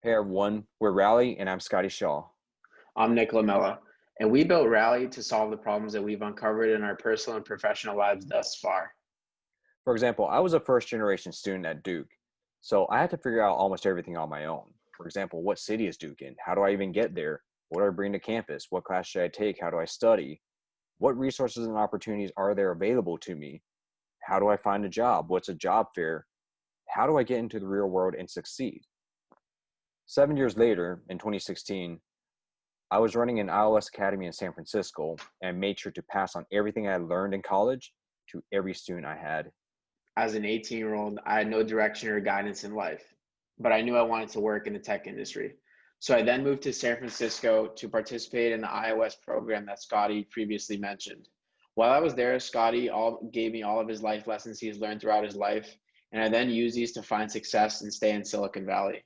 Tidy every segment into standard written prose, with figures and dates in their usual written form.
Hey everyone, we're Rally and I'm Scotty Shaw. I'm Nick Lamella, and we built Rally to solve the problems that we've uncovered in our personal and professional lives thus far. For example, I was a first generation student at Duke, so I had to figure out almost everything on my own. For example, what city is Duke in? How do I even get there? What do I bring to campus? What class should I take? How do I study? What resources and opportunities are there available to me? How do I find a job? What's a job fair? How do I get into the real world and succeed? 7 years later, in 2016, I was running an iOS Academy in San Francisco and made sure to pass on everything I learned in college to every student I had. As an 18-year-old, I had no direction or guidance in life, but I knew I wanted to work in the tech industry. So I then moved to San Francisco to participate in the iOS program that Scotty previously mentioned. While I was there, Scotty gave me all of his life lessons he's learned throughout his life, and I then used these to find success and stay in Silicon Valley.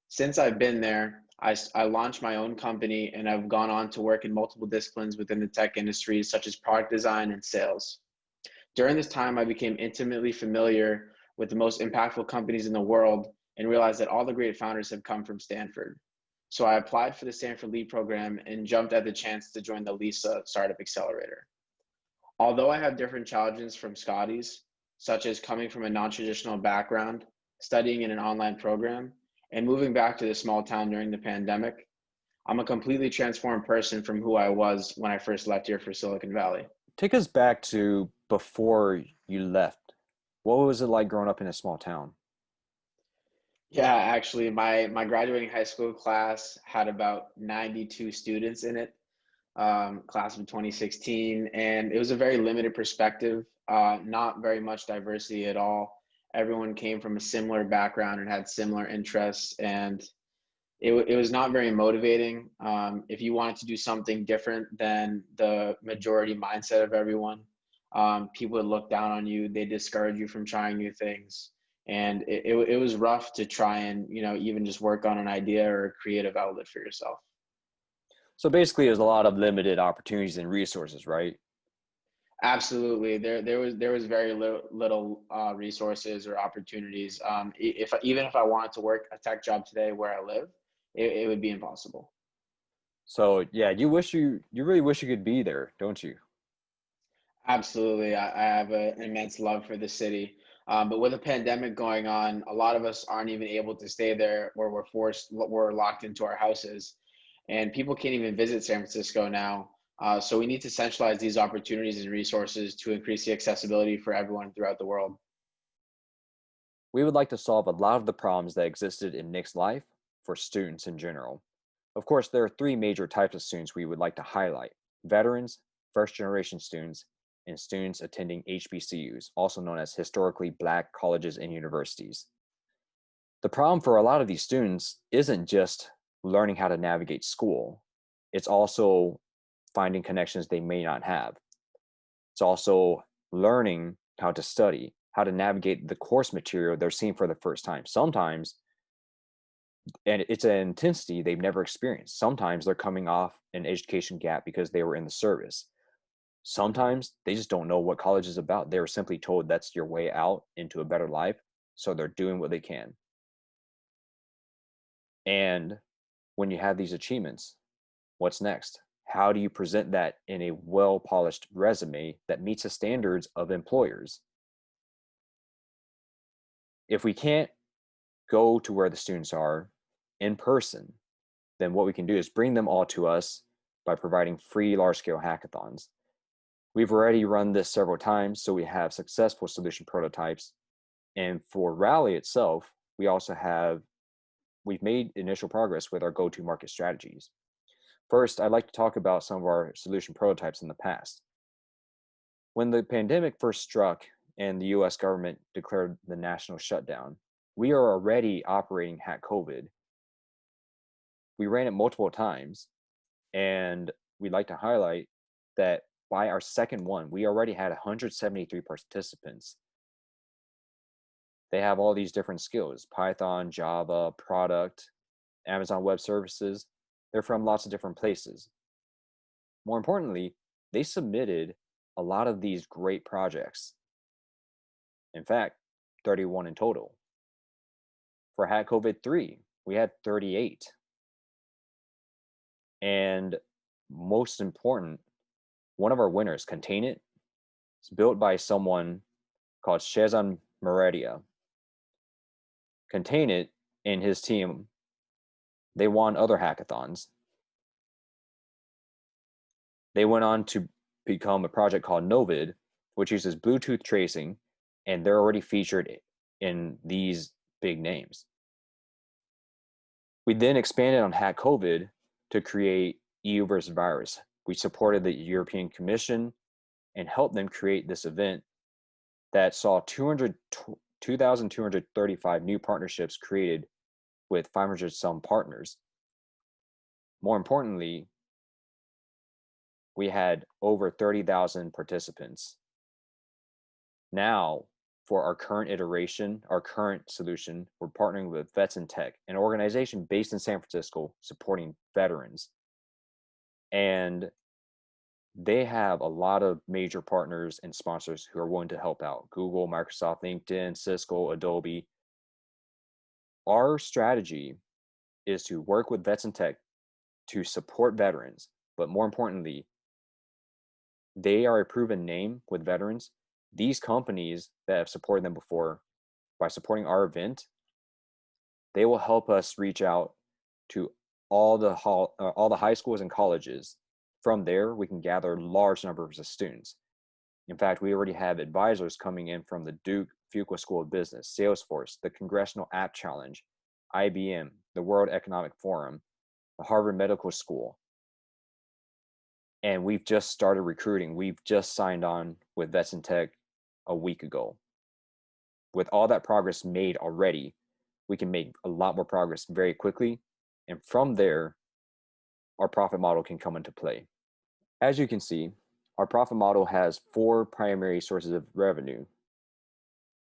Since I've been there, I launched my own company and I've gone on to work in multiple disciplines within the tech industry, such as product design and sales. During this time, I became intimately familiar with the most impactful companies in the world and realized that all the great founders have come from Stanford. So I applied for the Stanford Lead program and jumped at the chance to join the Lisa Startup Accelerator. Although I have different challenges from Scotty's, such as coming from a non-traditional background, studying in an online program, and moving back to the small town during the pandemic, I'm a completely transformed person from who I was when I first left here for Silicon Valley. Take us back to before you left. What was it like growing up in a small town? Yeah, actually, my graduating high school class had about 92 students in it, class of 2016, and it was a very limited perspective, not very much diversity at all. Everyone came from a similar background and had similar interests, and it was not very motivating. If you wanted to do something different than the majority mindset of everyone, people would look down on you. They discourage you from trying new things, and it was rough to try and even just work on an idea or a creative outlet for yourself. So basically, there's a lot of limited opportunities and resources, right? Absolutely, there was very little resources or opportunities. If even if I wanted to work a tech job today where I live, it would be impossible. So yeah, you really wish you could be there, don't you? Absolutely. I have an immense love for the city. But with a pandemic going on, a lot of us aren't even able to stay there or we're locked into our houses. And people can't even visit San Francisco now. So we need to centralize these opportunities and resources to increase the accessibility for everyone throughout the world. We would like to solve a lot of the problems that existed in Nick's life for students in general. Of course, there are three major types of students we would like to highlight: veterans, first generation students, and students attending HBCUs, also known as historically black colleges and universities. The problem for a lot of these students isn't just learning how to navigate school, it's also finding connections they may not have. It's also learning how to study, how to navigate the course material they're seeing for the first time. Sometimes, and it's an intensity they've never experienced. Sometimes they're coming off an education gap because they were in the service. Sometimes they just don't know what college is about. They were simply told that's your way out into a better life. So they're doing what they can. And when you have these achievements, what's next? How do you present that in a well polished resume that meets the standards of employers? If we can't go to where the students are in person, then what we can do is bring them all to us by providing free large scale hackathons. We've already run this several times, so we have successful solution prototypes. And for Rally itself, we've made initial progress with our go-to market strategies. First, I'd like to talk about some of our solution prototypes in the past. When the pandemic first struck and the US government declared the national shutdown, we are already operating Hack COVID. We ran it multiple times, and we'd like to highlight that by our second one, we already had 173 participants. They have all these different skills: Python, Java, product, Amazon Web Services. They're from lots of different places. More importantly, they submitted a lot of these great projects. In fact, 31 in total. For Hack COVID 3, We had 38. And most important, one of our winners, Contain It, is built by someone called Shezan Meredia. Contain It and his team, they won other hackathons. They went on to become a project called Novid, which uses Bluetooth tracing, and they're already featured in these big names. We then expanded on Hack COVID to create EU versus virus. We supported the European Commission and helped them create this event that saw 2,235 new partnerships created with 500 some partners. More importantly, we had over 30,000 participants. Now, for our current iteration, our current solution, we're partnering with Vets in Tech, an organization based in San Francisco supporting veterans. And they have a lot of major partners and sponsors who are willing to help out: Google, Microsoft, LinkedIn, Cisco, Adobe. Our strategy is to work with Vets in Tech to support veterans, but more importantly, they are a proven name with veterans. These companies that have supported them before, by supporting our event, they will help us reach out to all the high schools and colleges. From there, we can gather large numbers of students. In fact, we already have advisors coming in from the Duke Fuqua School of Business, Salesforce, the Congressional App Challenge, IBM, the World Economic Forum, the Harvard Medical School. And we've just started recruiting. We've just signed on with Vets in Tech a week ago. With all that progress made already, we can make a lot more progress very quickly. And from there, our profit model can come into play. As you can see, our profit model has 4 primary sources of revenue.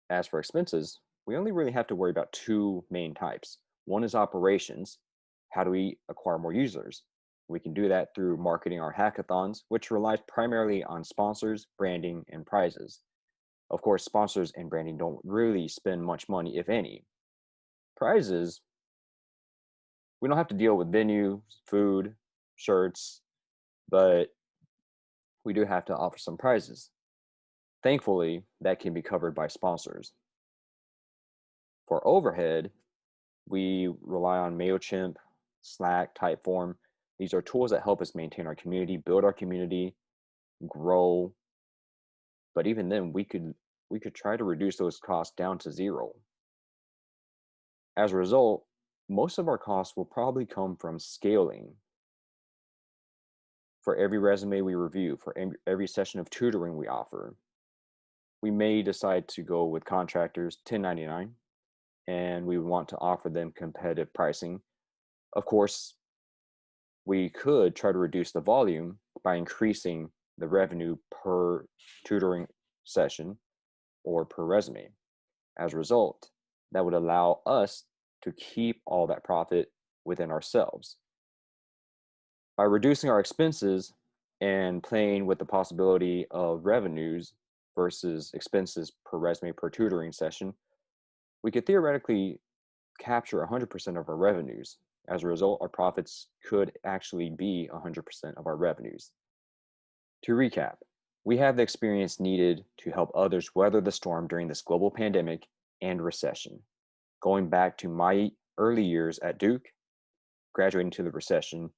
As for expenses, we only really have to worry about 2 main types. One is operations. How do we acquire more users? We can do that through marketing our hackathons, which relies primarily on sponsors, branding, and prizes. Of course, sponsors and branding don't really spend much money, if any. Prizes, we don't have to deal with venue, food, shirts, but we do have to offer some prizes. Thankfully, that can be covered by sponsors. For overhead, we rely on MailChimp, Slack, Typeform. These are tools that help us maintain our community, build our community, grow. But even then, we could try to reduce those costs down to 0. As a result, most of our costs will probably come from scaling. For every resume we review, for every session of tutoring we offer, we may decide to go with contractors, 1099, and we want to offer them competitive pricing. Of course, we could try to reduce the volume by increasing the revenue per tutoring session or per resume. As a result, that would allow us to keep all that profit within ourselves. By reducing our expenses and playing with the possibility of revenues versus expenses per resume per tutoring session, we could theoretically capture 100% of our revenues. As a result, our profits could actually be 100% of our revenues. To recap, we have the experience needed to help others weather the storm during this global pandemic and recession. Going back to my early years at Duke, graduating to the recession,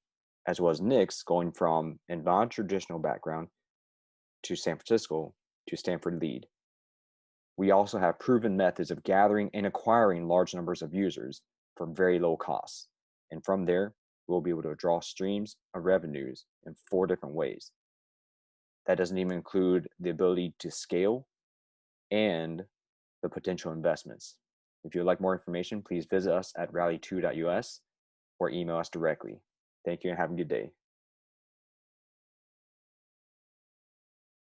as well as Nick's going from a non-traditional background to San Francisco to Stanford lead. We also have proven methods of gathering and acquiring large numbers of users for very low costs. And from there, we'll be able to draw streams of revenues in 4 different ways. That doesn't even include the ability to scale and the potential investments. If you'd like more information, please visit us at RALLYtoUS or email us directly. Thank you and have a good day.